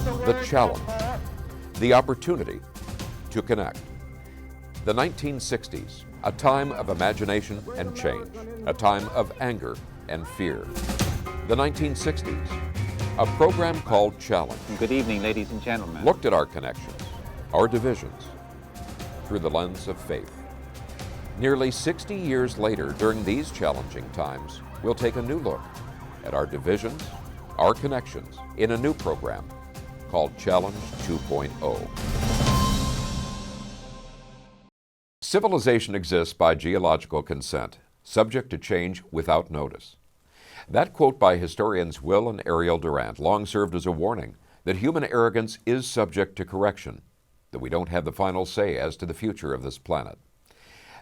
the challenge, the opportunity to connect. The 1960s, a time of imagination and change, a time of anger and fear. The 1960s, a program called Challenge. Good evening, ladies and gentlemen. Looked at our connections, our divisions, through the lens of faith. Nearly 60 years later, during these challenging times, we'll take a new look at our divisions, our connections, in a new program called Challenge 2.0. Civilization exists by geological consent, subject to change without notice. That quote by historians Will and Ariel Durant long served as a warning that human arrogance is subject to correction, that we don't have the final say as to the future of this planet.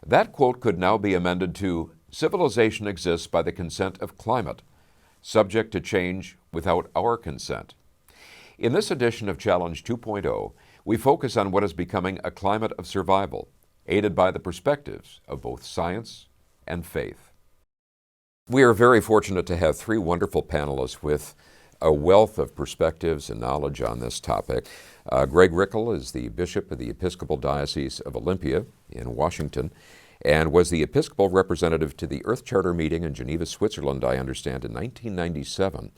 That quote could now be amended to, civilization exists by the consent of climate, subject to change without our consent. In this edition of Challenge 2.0, we focus on what is becoming a climate of survival, aided by the perspectives of both science and faith. We are very fortunate to have three wonderful panelists with a wealth of perspectives and knowledge on this topic. Greg Rickel is the Bishop of the Episcopal Diocese of Olympia in Washington and was the Episcopal representative to the Earth Charter meeting in Geneva, Switzerland, I understand, in 1997.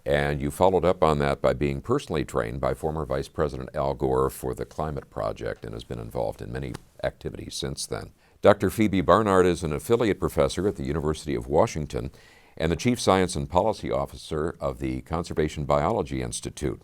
And you followed up on that by being personally trained by former Vice President Al Gore for the Climate Project and has been involved in many activities since then. Dr. Phoebe Barnard is an affiliate professor at the University of Washington and the Chief Science and Policy Officer of the Conservation Biology Institute.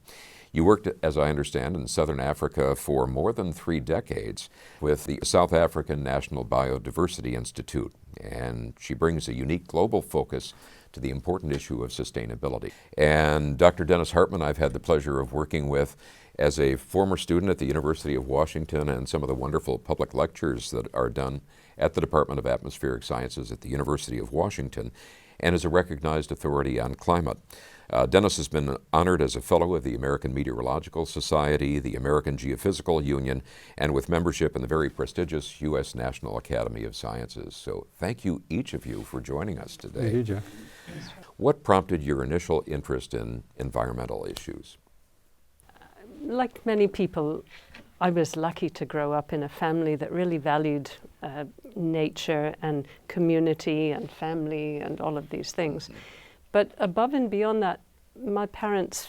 You worked, as I understand, in Southern Africa for more than 3 decades with the South African National Biodiversity Institute, and she brings a unique global focus to the important issue of sustainability. And Dr. Dennis Hartman, I've had the pleasure of working with as a former student at the University of Washington and some of the wonderful public lectures that are done at the Department of Atmospheric Sciences at the University of Washington, and is a recognized authority on climate. Dennis has been honored as a fellow of the American Meteorological Society, the American Geophysical Union, and with membership in the very prestigious U.S. National Academy of Sciences. So thank you, each of you, for joining us today. Thank you, Jeff. What prompted your initial interest in environmental issues? Like many people, I was lucky to grow up in a family that really valued nature and community and family and all of these things. But above and beyond that, my parents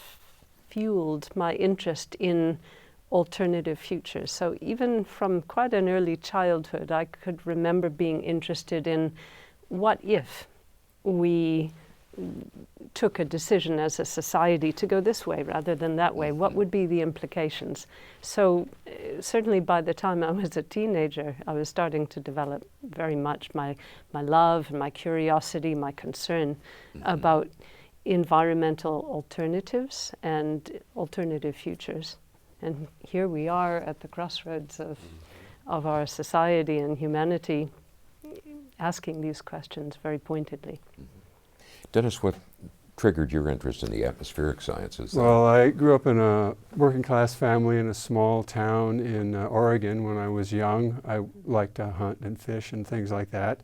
fueled my interest in alternative futures. So even from quite an early childhood, I could remember being interested in what if we took a decision as a society to go this way rather than that way? What would be the implications? So certainly by the time I was a teenager, I was starting to develop very much my love, my curiosity, my concern about environmental alternatives and alternative futures. And here we are at the crossroads of our society and humanity, asking these questions very pointedly. Dennis, what triggered your interest in the atmospheric sciences? Well, I grew up in a working class family in a small town in Oregon when I was young. I liked to hunt and fish and things like that.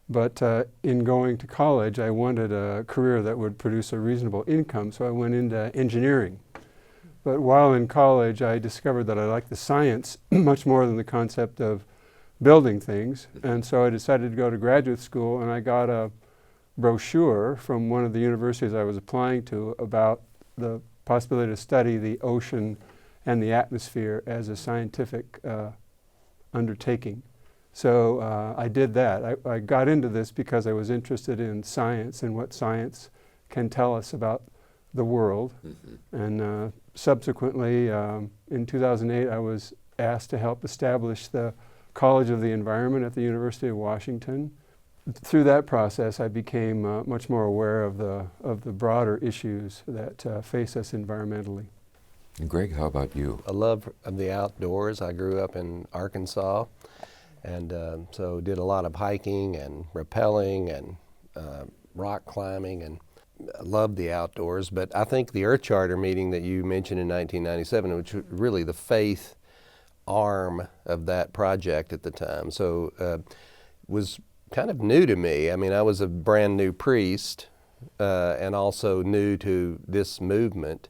But in going to college, I wanted a career that would produce a reasonable income, so I went into engineering. But while in college, I discovered that I liked the science much more than the concept of building things. And so I decided to go to graduate school, and I got a brochure from one of the universities I was applying to about the possibility to study the ocean and the atmosphere as a scientific undertaking. So I did that. I got into this because I was interested in science and what science can tell us about the world. And subsequently, in 2008, I was asked to help establish the College of the Environment at the University of Washington. Through that process, I became much more aware of the broader issues that face us environmentally. And Greg, how about you? A love of the outdoors. I grew up in Arkansas, and so did a lot of hiking and rappelling and rock climbing, and loved the outdoors. But I think the Earth Charter meeting that you mentioned in 1997, which was really the faith arm of that project at the time, so was kind of new to me. I mean, I was a brand new priest and also new to this movement.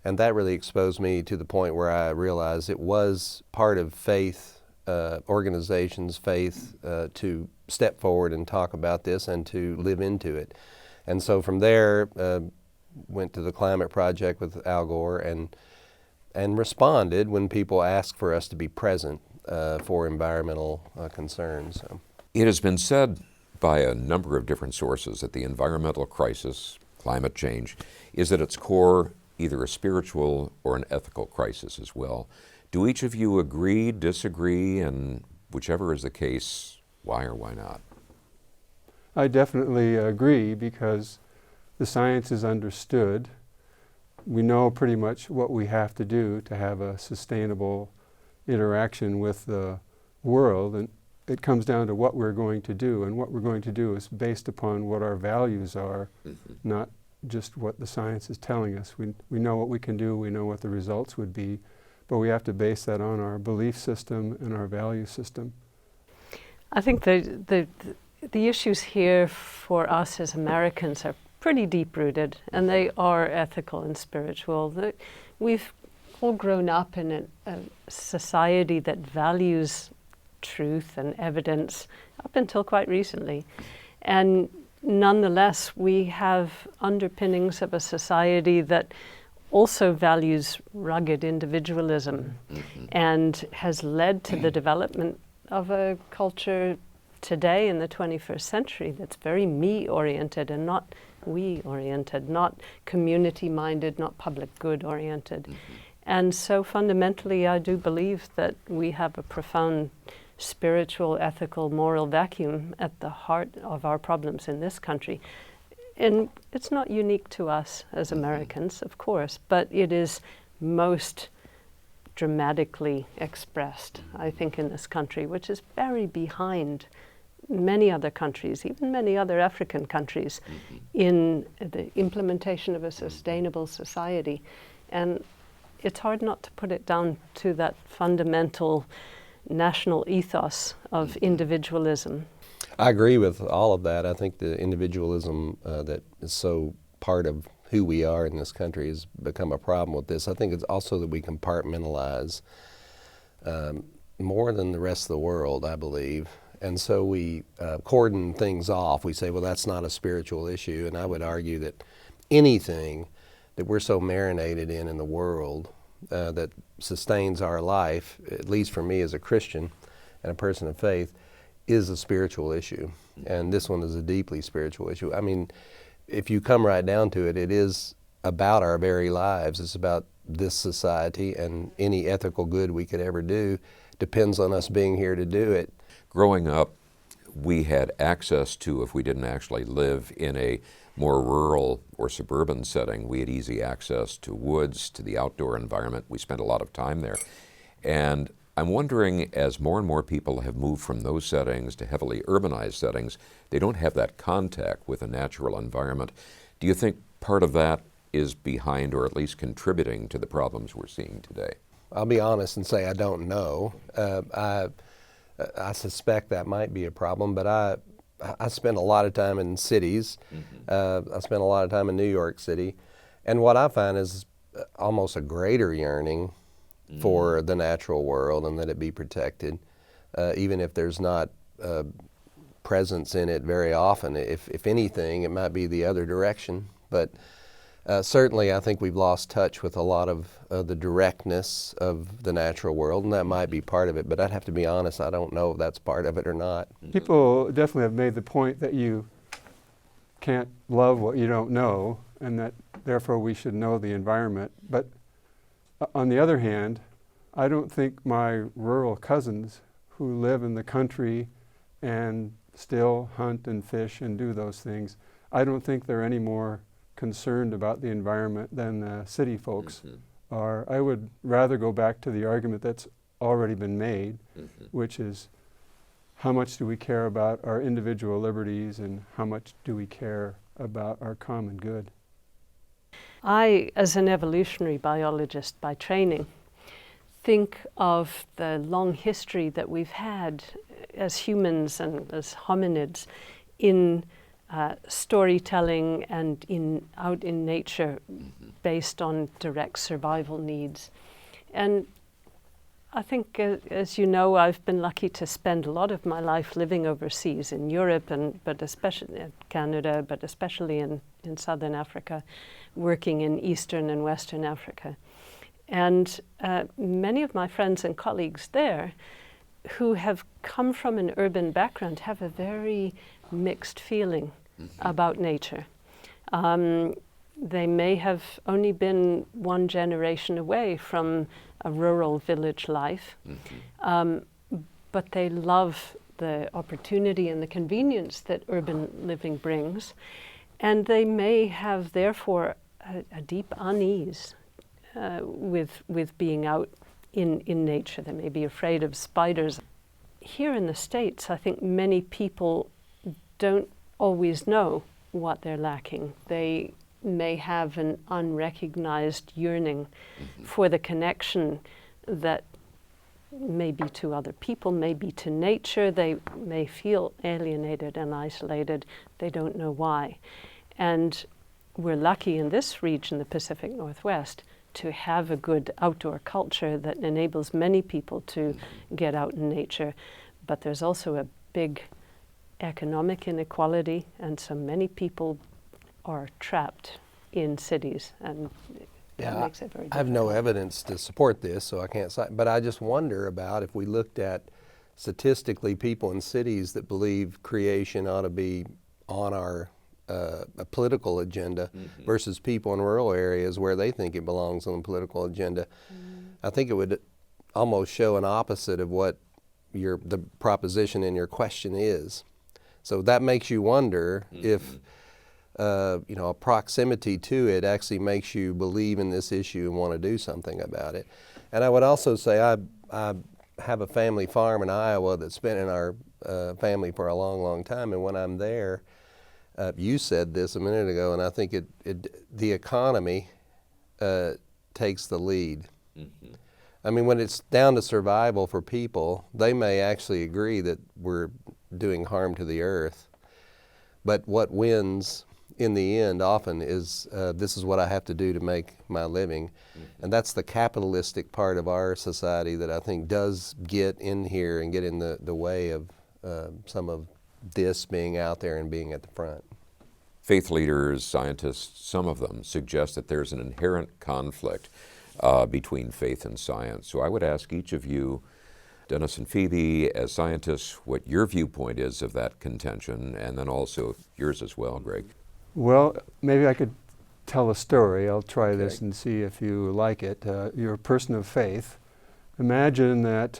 And that really exposed me to the point where I realized it was part of faith, organizations' faith, to step forward and talk about this and to live into it. And so from there, went to the Climate Project with Al Gore and responded when people asked for us to be present for environmental concerns. So. It has been said by a number of different sources that the environmental crisis, climate change, is at its core either a spiritual or an ethical crisis as well. Do each of you agree, disagree, and whichever is the case, why or why not? I definitely agree because the science is understood. We know pretty much what we have to do to have a sustainable interaction with the world, and it comes down to what we're going to do, and what we're going to do is based upon what our values are, not just what the science is telling us. We know what we can do, we know what the results would be, but we have to base that on our belief system and our value system. I think the issues here for us as Americans are pretty deep-rooted, and they are ethical and spiritual. We've all grown up in a society that values truth and evidence up until quite recently. And nonetheless, we have underpinnings of a society that also values rugged individualism and has led to the development of a culture today in the 21st century that's very me-oriented and not we-oriented, not community-minded, not public good-oriented. And so fundamentally, I do believe that we have a profound spiritual, ethical, moral vacuum at the heart of our problems in this country. And it's not unique to us as Americans, of course, but it is most dramatically expressed, I think, in this country, which is very behind many other countries, even many other African countries, in the implementation of a sustainable society. And it's hard not to put it down to that fundamental national ethos of individualism. I agree with all of that. I think the individualism that is so part of who we are in this country has become a problem with this. I think it's also that we compartmentalize more than the rest of the world, I believe. And so we cordon things off. We say, well, that's not a spiritual issue. And I would argue that anything that we're so marinated in the world that sustains our life, at least for me as a Christian and a person of faith, is a spiritual issue. And this one is a deeply spiritual issue. I mean, if you come right down to it, it is about our very lives. It's about this society, and any ethical good we could ever do depends on us being here to do it. Growing up, we had access to, if we didn't actually live in a more rural or suburban setting, we had easy access to woods, to the outdoor environment. We spent a lot of time there. And I'm wondering, as more and more people have moved from those settings to heavily urbanized settings, they don't have that contact with a natural environment. Do you think part of that is behind, or at least contributing to, the problems we're seeing today? I'll be honest and say I don't know. I suspect that might be a problem, but I spend a lot of time in cities. I spend a lot of time in New York City. And what I find is almost a greater yearning for the natural world and that it be protected, even if there's not presence in it very often. If anything, it might be the other direction. But certainly I think we've lost touch with a lot of the directness of the natural world, and that might be part of it. But I'd have to be honest, I don't know if that's part of it or not. People definitely have made the point that you can't love what you don't know, and that therefore we should know the environment. But on the other hand, I don't think my rural cousins who live in the country and still hunt and fish and do those things, I don't think they're any more concerned about the environment than the city folks are. I would rather go back to the argument that's already been made, which is how much do we care about our individual liberties and how much do we care about our common good? I, as an evolutionary biologist by training, think of the long history that we've had as humans and as hominids in storytelling and out in nature based on direct survival needs. And I think, as you know, I've been lucky to spend a lot of my life living overseas in Europe, but especially in Canada, but especially in Southern Africa, working in Eastern and Western Africa. And many of my friends and colleagues there who have come from an urban background have a very mixed feeling about nature. They may have only been one generation away from a rural village life, but they love the opportunity and the convenience that urban living brings. And they may have, therefore, a deep unease with being out in nature. They may be afraid of spiders. Here in the States, I think many people don't always know what they're lacking. They may have an unrecognized yearning for the connection that may be to other people, may be to nature. They may feel alienated and isolated. They don't know why. And we're lucky in this region, the Pacific Northwest, to have a good outdoor culture that enables many people to get out in nature. But there's also a big economic inequality, and so many people are trapped in cities, and that makes it very difficult. I have no evidence to support this, so I can't cite, but I just wonder about if we looked at statistically people in cities that believe creation ought to be on our a political agenda versus people in rural areas where they think it belongs on the political agenda. I think it would almost show an opposite of what the proposition in your question is. So that makes you wonder if a proximity to it actually makes you believe in this issue and want to do something about it. And I would also say I have a family farm in Iowa that's been in our family for a long, long time, and when I'm there, you said this a minute ago, and I think the economy takes the lead. I mean, when it's down to survival for people, they may actually agree that we're doing harm to the earth. But what wins in the end often is this is what I have to do to make my living. And that's the capitalistic part of our society that I think does get in here and get in the way of some of this being out there and being at the front. Faith leaders, scientists, some of them suggest that there's an inherent conflict between faith and science. So I would ask each of you, Dennis and Phoebe, as scientists, what your viewpoint is of that contention, and then also yours as well, Greg. Well, maybe I could tell a story. I'll try this and see if you like it. You're a person of faith. Imagine that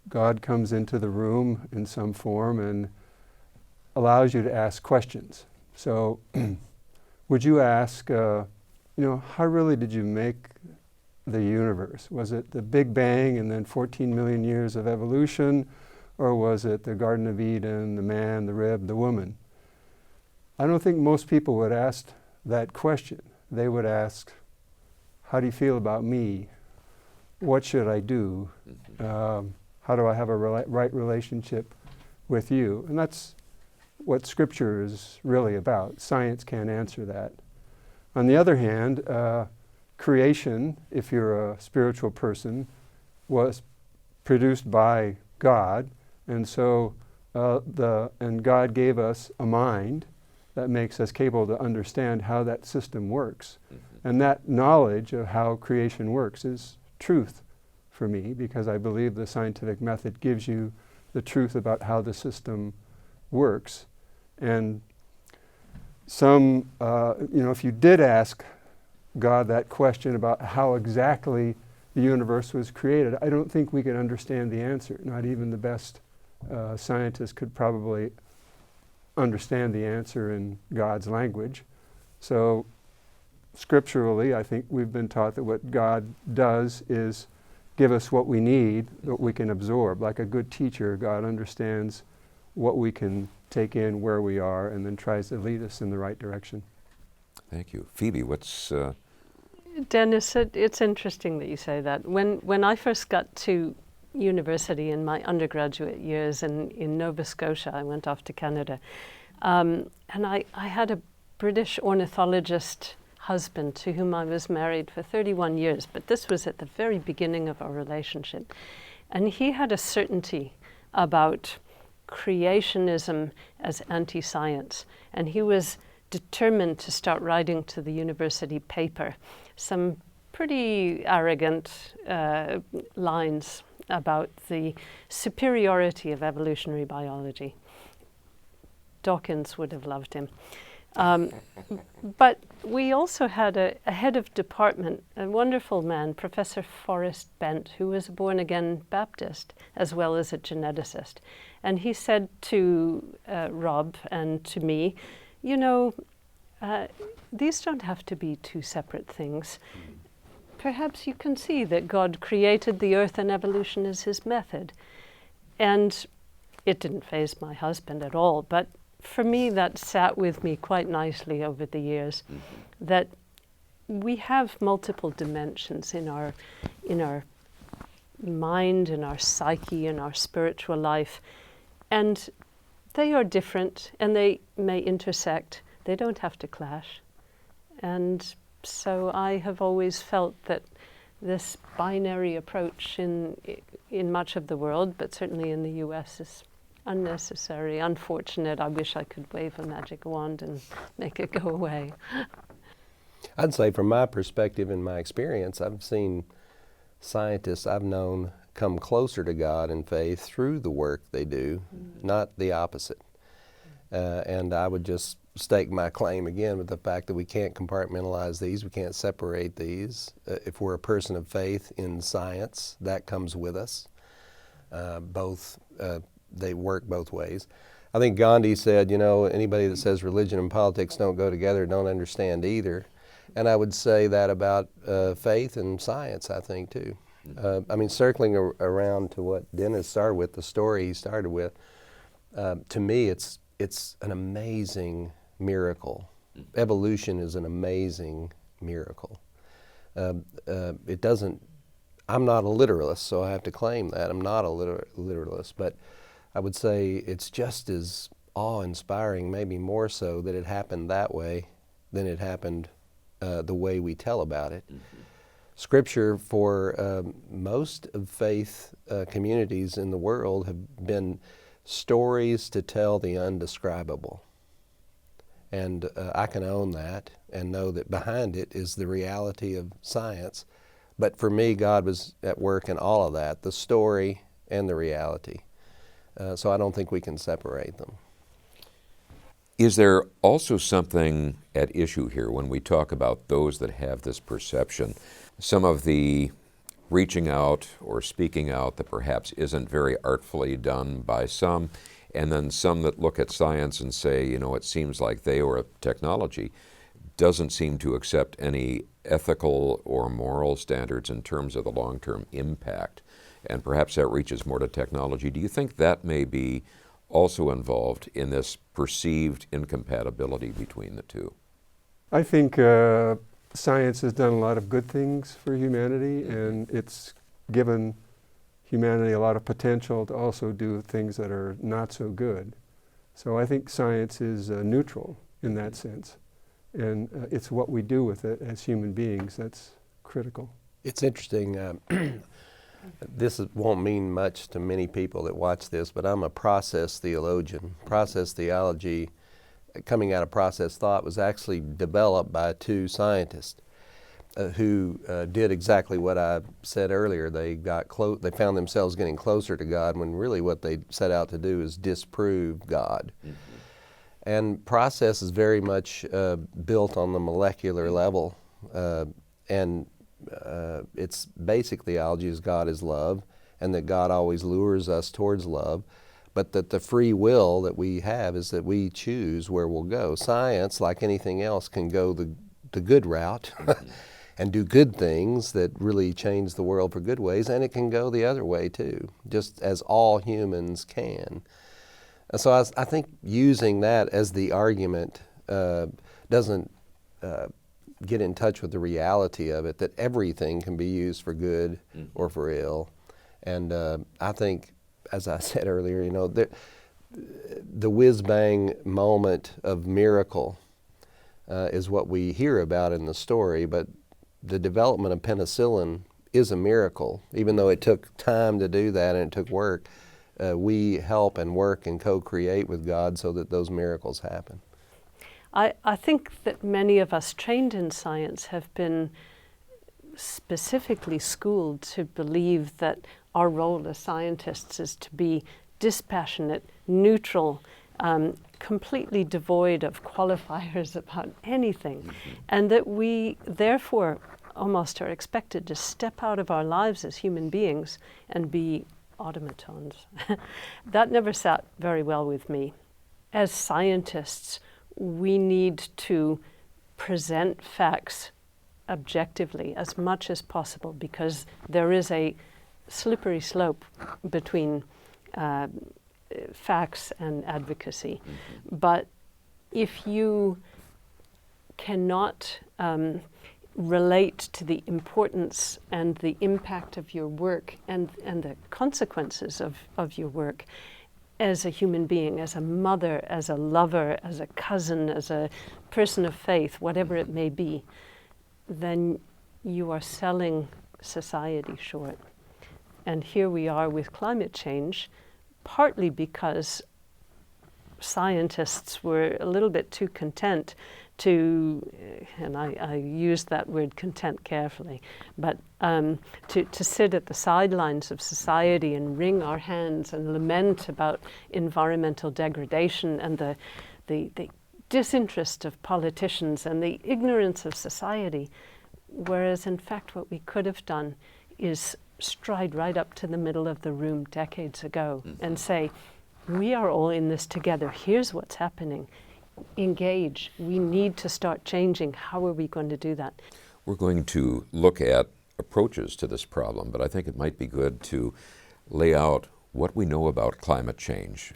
God comes into the room in some form and allows you to ask questions. So would you ask, how really did you make the universe? Was it the Big Bang and then 14 million years of evolution, or was it the Garden of Eden, the man, the rib, the woman? I don't think most people would ask that question. They would ask, how do you feel about me? What should I do? How do I have a right relationship with you? And that's what Scripture is really about. Science can't answer that. On the other hand, creation, if you're a spiritual person, was produced by God, and so and God gave us a mind that makes us capable to understand how that system works. And that knowledge of how creation works is truth for me, because I believe the scientific method gives you the truth about how the system works. And if you did ask God that question about how exactly the universe was created, I don't think we could understand the answer. Not even the best scientists could probably understand the answer in God's language. So scripturally, I think we've been taught that what God does is give us what we need, what we can absorb. Like a good teacher, God understands what we can take in, where we are, and then tries to lead us in the right direction. Thank you. Phoebe, what's... Dennis, it's interesting that you say that. When I first got to university in my undergraduate years in Nova Scotia, I went off to Canada, And I had a British ornithologist husband to whom I was married for 31 years, but this was at the very beginning of our relationship. And he had a certainty about creationism as anti-science. And he was determined to start writing to the university paper some pretty arrogant lines about the superiority of evolutionary biology. Dawkins would have loved him. But we also had a head of department, a wonderful man, Professor Forrest Bent, who was a born-again Baptist as well as a geneticist. And he said to Rob and to me, you know, these don't have to be two separate things. Perhaps you can see that God created the earth and evolution as his method. And it didn't faze my husband at all, but for me that sat with me quite nicely over the years, that we have multiple dimensions in our mind, in our psyche, in our spiritual life, and they are different and they may intersect. They don't have to clash. And so I have always felt that this binary approach in much of the world, but certainly in the US, is unnecessary, unfortunate. I wish I could wave a magic wand and make it go away. I'd say from my perspective and my experience, I've seen scientists I've known come closer to God in faith through the work they do, not the opposite. And I would just stake my claim again with the fact that we can't compartmentalize these, we can't separate these. If we're a person of faith in science, that comes with us. They work both ways. I think Gandhi said, you know, anybody that says religion and politics don't go together don't understand either. And I would say that about faith and science, I think, too. I mean, circling around to what Dennis started with, the story he started with, to me it's an amazing miracle. Evolution is an amazing miracle. It doesn't, I'm not a literalist, so I have to claim that. I'm not a literalist, but I would say it's just as awe-inspiring, maybe more so, that it happened that way than it happened the way we tell about it. Scripture for most of faith communities in the world have been stories to tell the undescribable. And I can own that and know that behind it is the reality of science. But for me, God was at work in all of that, the story and the reality. So I don't think we can separate them. Is there also something at issue here when we talk about those that have this perception? Some of the reaching out or speaking out that perhaps isn't very artfully done by some, and then some that look at science and say, you know, it seems like they or technology doesn't seem to accept any ethical or moral standards in terms of the long-term impact. And perhaps that reaches more to technology. Do you think that may be also involved in this perceived incompatibility between the two? I think science has done a lot of good things for humanity, and it's given humanity a lot of potential to also do things that are not so good. So I think science is neutral in that sense. And it's what we do with it as human beings that's critical. It's interesting. This won't mean much to many people that watch this, but I'm a process theologian. Process theology, coming out of process thought, was actually developed by two scientists who did exactly what I said earlier. They found themselves getting closer to God when really what they set out to do is disprove God. And process is very much built on the molecular level, and its basic theology is God is love, and that God always lures us towards love, but that the free will that we have is that we choose where we'll go. Science, like anything else, can go the good route and do good things that really change the world for good ways, and it can go the other way too, just as all humans can. So I think using that as the argument doesn't get in touch with the reality of it, that everything can be used for good or for ill. And I think, as I said earlier, you know, the whiz-bang moment of miracle is what we hear about in the story, but the development of penicillin is a miracle. Even though it took time to do that and it took work, we help and work and co-create with God so that those miracles happen. I think that many of us trained in science have been specifically schooled to believe that our role as scientists is to be dispassionate, neutral, completely devoid of qualifiers about anything, and that we therefore almost are expected to step out of our lives as human beings and be automatons. That never sat very well with me. As scientists, we need to present facts objectively as much as possible, because there is a slippery slope between facts and advocacy. But if you cannot relate to the importance and the impact of your work and the consequences of your work as a human being, as a mother, as a lover, as a cousin, as a person of faith, whatever it may be, then you are selling society short. And here we are with climate change, partly because scientists were a little bit too content to, and I use that word content carefully, but to sit at the sidelines of society and wring our hands and lament about environmental degradation and the disinterest of politicians and the ignorance of society, whereas in fact what we could have done is stride right up to the middle of the room decades ago and say, we are all in this together. Here's what's happening. Engage. We need to start changing. How are we going to do that? We're going to look at approaches to this problem, but I think it might be good to lay out what we know about climate change,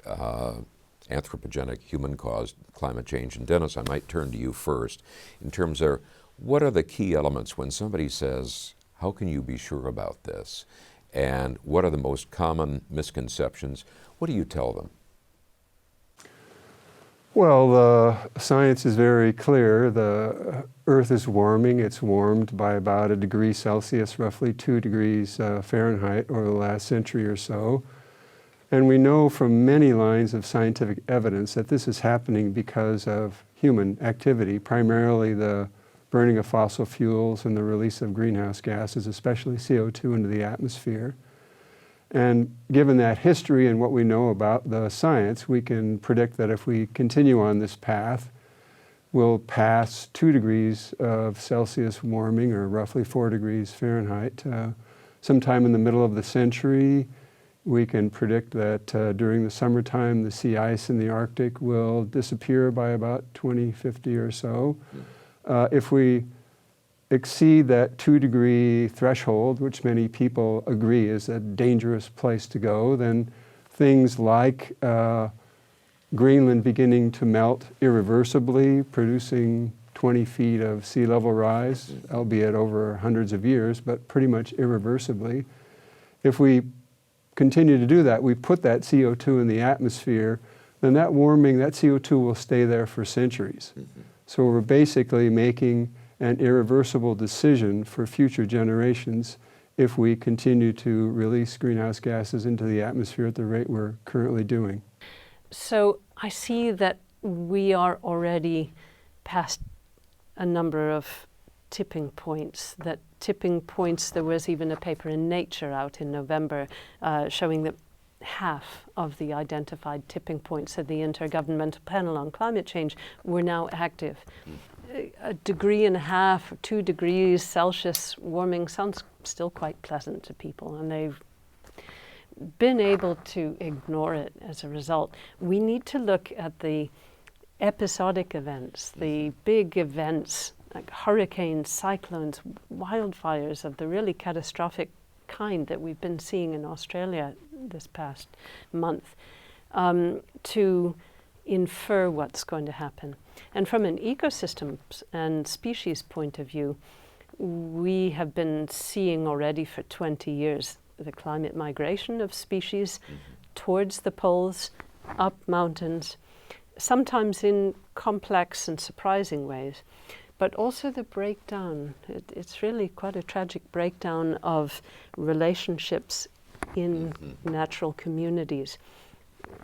anthropogenic, human-caused climate change. And Dennis, I might turn to you first in terms of what are the key elements when somebody says, how can you be sure about this? And what are the most common misconceptions? What do you tell them? Well, the science is very clear. The Earth is warming. It's warmed by about 1 degree Celsius, roughly 2 degrees Fahrenheit over the last century or so. And we know from many lines of scientific evidence that this is happening because of human activity, primarily the burning of fossil fuels and the release of greenhouse gases, especially CO2 into the atmosphere. And given that history and what we know about the science, we can predict that if we continue on this path, we'll pass 2 degrees of Celsius warming, or roughly 4 degrees Fahrenheit. Sometime in the middle of the century, we can predict that during the summertime, the sea ice in the Arctic will disappear by about 2050 or so. If we exceed that 2 degree threshold, which many people agree is a dangerous place to go, then things like Greenland beginning to melt irreversibly, producing 20 feet of sea level rise, albeit over hundreds of years, but pretty much irreversibly. If we continue to do that, we put that CO2 in the atmosphere, then that warming, that CO2 will stay there for centuries. So we're basically making an irreversible decision for future generations if we continue to release greenhouse gases into the atmosphere at the rate we're currently doing. So I see that we are already past a number of tipping points. There was even a paper in Nature out in November showing that half of the identified tipping points of the Intergovernmental Panel on Climate Change were now active. 1.5 degrees, 2 degrees Celsius warming sounds still quite pleasant to people, and they've been able to ignore it as a result. We need to look at the episodic events, the big events like hurricanes, cyclones, wildfires of the really catastrophic kind that we've been seeing in Australia this past month, to infer what's going to happen. And from an ecosystems and species point of view, we have been seeing already for 20 years the climate migration of species towards the poles up mountains, sometimes in complex and surprising ways, but also the breakdown. It's really quite a tragic breakdown of relationships in natural communities.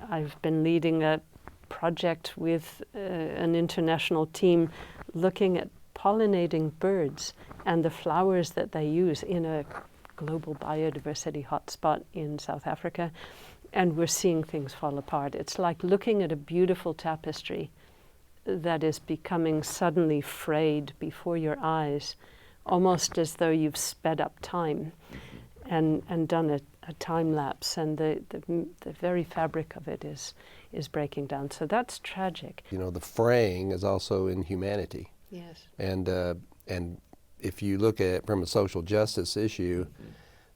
I've been leading a project with an international team looking at pollinating birds and the flowers that they use in a global biodiversity hotspot in South Africa, and we're seeing things fall apart. It's like looking at a beautiful tapestry that is becoming suddenly frayed before your eyes, almost as though you've sped up time and done a time lapse, and the very fabric of it is breaking down. So that's tragic. You know, the fraying is also in humanity. Yes. And if you look at it from a social justice issue,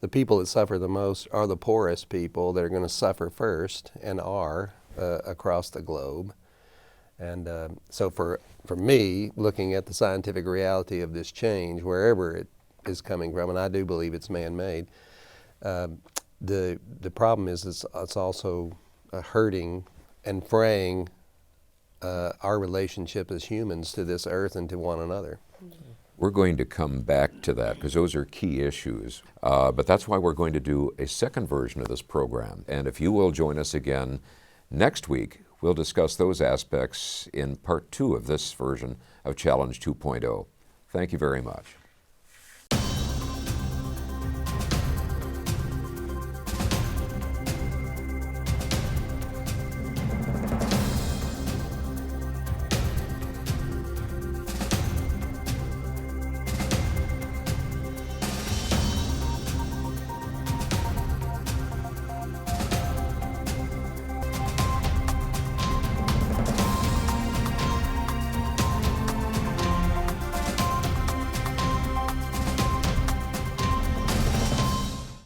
the people that suffer the most are the poorest people that are going to suffer first and are across the globe. And so for me, looking at the scientific reality of this change, wherever it is coming from, and I do believe it's man-made, the problem is it's also hurting and fraying our relationship as humans to this earth and to one another. We're going to come back to that because those are key issues. But that's why we're going to do a second version of this program. And if you will join us again next week, we'll discuss those aspects in part 2 of this version of Challenge 2.0. Thank you very much.